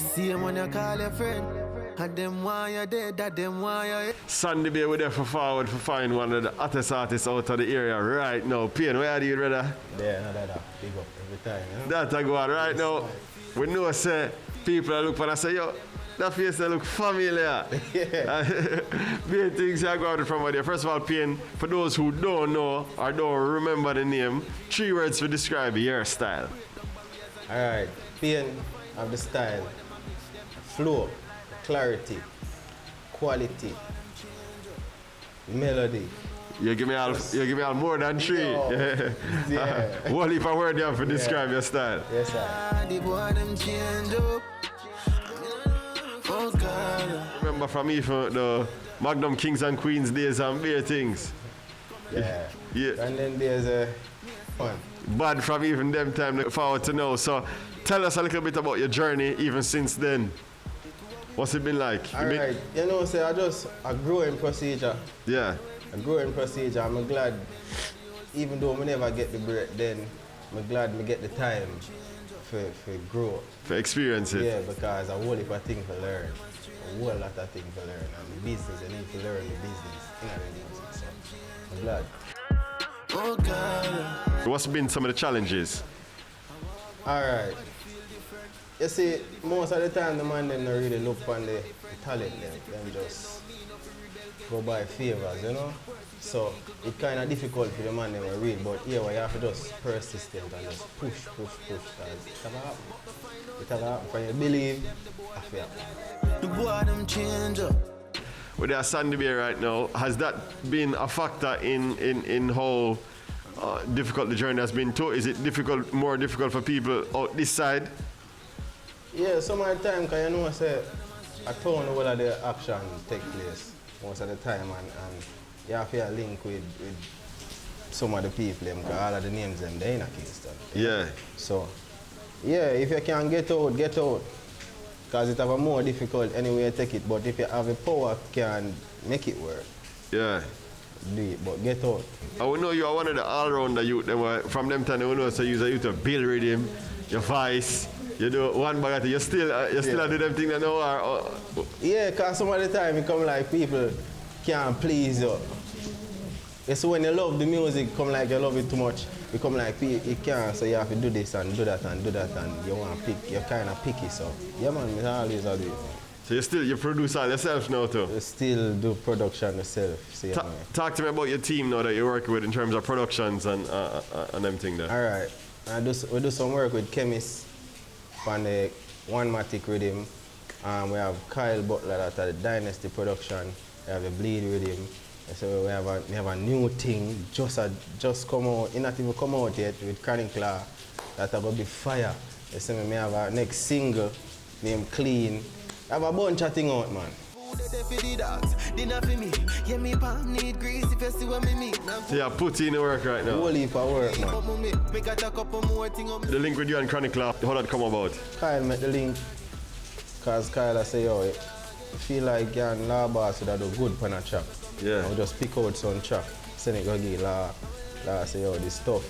See him when you call your friend. And them why you dead, that them why you. Sandy Bay, we're there for forward for find one of the hottest artists out of the area right now. Payne, where are you, brother? Yeah, no, that. Big up every time. You know? That I go on right now. We know, say, people look and I say, yo, that face they look familiar. Yeah. Big things I go out from there. First of all, Payne, for those who don't know or don't remember the name, 3 words to describe your style. Alright, Payne of the style, flow, clarity, quality, melody. You give me all more than 3. Yeah. What if I word you have to describe your style? Yes, sir. The boy them change up. Oh God. Remember from even the Magnum Kings and Queens days and beer things. Yeah. Yeah. And then there's fun. Bad from even them time forward to now. So tell us a little bit about your journey even since then. What's it been like? Alright, you know, say a growing procedure. Yeah. A growing procedure. I'm glad, even though I never get the break, then I'm glad I get the time for grow. For experience it. Yeah, because a whole heap of things to learn. A whole lot of things to learn. And the business, you need to learn the business. You know the music, so I'm glad. Oh God. What's been some of the challenges? Alright. You see, most of the time the man them not really look on the talent them just go by favors, you know? So it's kind of difficult for the man them to read, but here you have to just persistent and just push, cause it have happen. It have happen. When you believe, it happen. The boy them change up. With our Sandy Bay right now, has that been a factor in how difficult the journey has been too? Is it more difficult for people out this side? Yeah, some of the time, because you know, say, a town where the action take place most of the time, and you have to link with some of the people, because all of the names them, they in a Kingston. Yeah. So, yeah, if you can get out, because it have a more difficult anyway you take it, but if you have the power, can make it work. Yeah. Do it, but get out. I will know you are one of the all-rounder youth. From them time, we know so you use to build rhythm, your voice. You do one bag you still do them things that know Yeah, because some of the time it come like people can't please you. It's when you love the music, come like you love it too much. You come like you can't, so you have to do this and do that and do that, and you want to pick, you're kind of picky, so yeah man, I always do it. So you produce all yourself now too? You still do production yourself. So yeah, talk to me about your team now that you're working with in terms of productions and everything there. Alright, we do some work with Chemist on the One-Matic Rhythm. We have Kyle Butler at the Dynasty Production. We have a Bleed Rhythm. So we have a new thing just come out, it not even come out yet, with Chronic Claw. That's going to be fire. You see me have a next single named Clean. I have a bunch of things out, man. So you put in the work right now? Whole heap of work, man. The link with you and Chronic Claw, how that come about? Kyle made the link, because Kyle I say, yo, I feel like you and Law Boss would do good on a track. Yeah. I'll just pick out some track, send it go give Law say, yo, this stuff.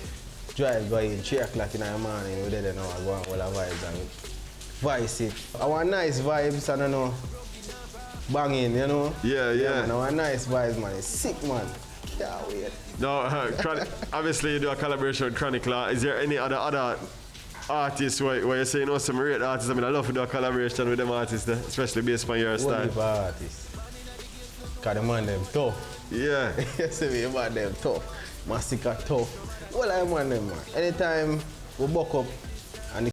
Drive go in 3 o'clock in the morning, we there now, I go on all the vibes and voice it. I want nice vibes, and I know, banging, you know? Yeah. Man, I want nice vibes, man. It's sick, man. Can't wait. No, obviously you do a collaboration with Chronic Claw. Is there any other artists where you say, you know, some great artists? I mean, I love to do a collaboration with them artists, especially based on your style. Only artists. Because the man them tough. Yeah. You see me, the man them tough. Massacre tough. Well, I want them, man. Anytime we buck up and the